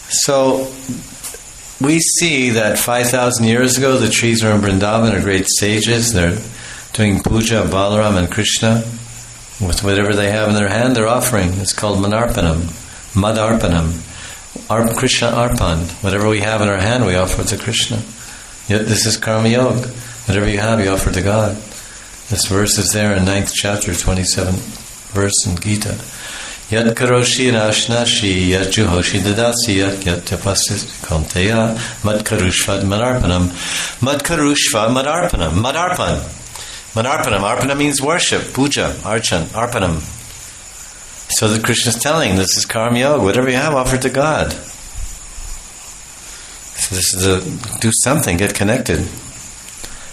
So we see that 5,000 years ago the trees were in Vrindavan are great sages. They're doing puja of Balaram and Krishna with whatever they have in their hand. They're offering. It's called manarpanam, madarpanam, Krishna arpan. Whatever we have in our hand we offer to Krishna. Yet this is karma yoga. Whatever you have you offer to God. This verse is there in 9th chapter, 27th verse in Gita. Yat karoshi rashnashi yat juhoshi dadasi yat tapasis konteya mad karushvad madarpanam madarpan. Arpana means worship, puja, archan, arpanam. So the Krishna is telling, this is karma yoga, whatever you have, offer to God. So this is do something, get connected.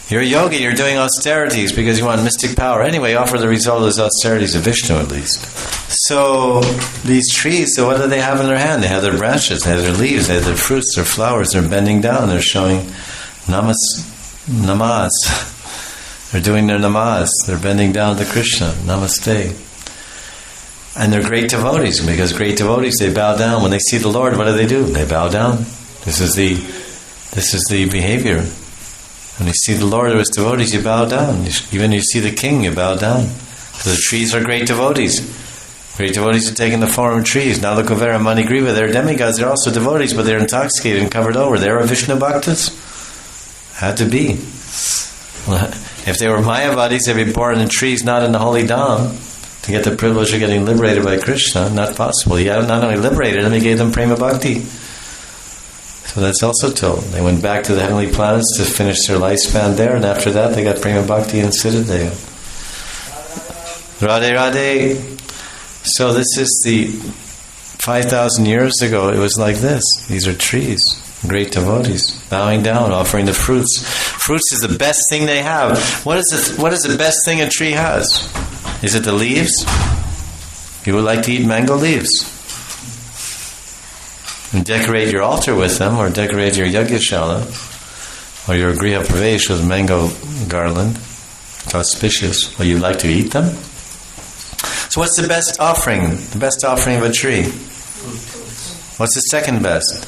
You're a yogi, you're doing austerities because you want mystic power. Anyway, offer the result of those austerities to Vishnu at least. So these trees, so what do they have in their hand? They have their branches, they have their leaves, they have their fruits, their flowers, they're bending down, they're showing namas. They're doing their namas, they're bending down to Krishna, namaste. And they're great devotees, because great devotees, they bow down. When they see the Lord, what do? They bow down. This is the behavior. When you see the Lord or his devotees, you bow down. Even you see the king, you bow down. So the trees are great devotees. Great devotees are taking the form of trees. Nala Kuvera, Manigriva, they're demigods, they're also devotees, but they're intoxicated and covered over. They're Vishnu Bhaktas. Had to be. If they were Mayavadis, they'd be born in trees, not in the holy Dham, to get the privilege of getting liberated by Krishna. Not possible. He not only liberated them, he gave them prema bhakti. So that's also told. They went back to the heavenly planets to finish their lifespan there, and after that they got prema bhakti in Siddhadeha. Radhe Radhe. So this is the 5,000 years ago, it was like this. These are trees, great devotees, bowing down, offering the fruits. Fruits is the best thing they have. What is the best thing a tree has? Is it the leaves? You would like to eat mango leaves. And decorate your altar with them, or decorate your yagyashala, or your griha pravesh with mango garland. It's auspicious. Well, you'd like to eat them? So what's the best offering? The best offering of a tree? What's the second best?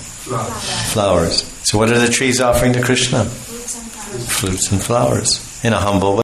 Flowers. So what are the trees offering to Krishna? Fruits and flowers. In a humble way.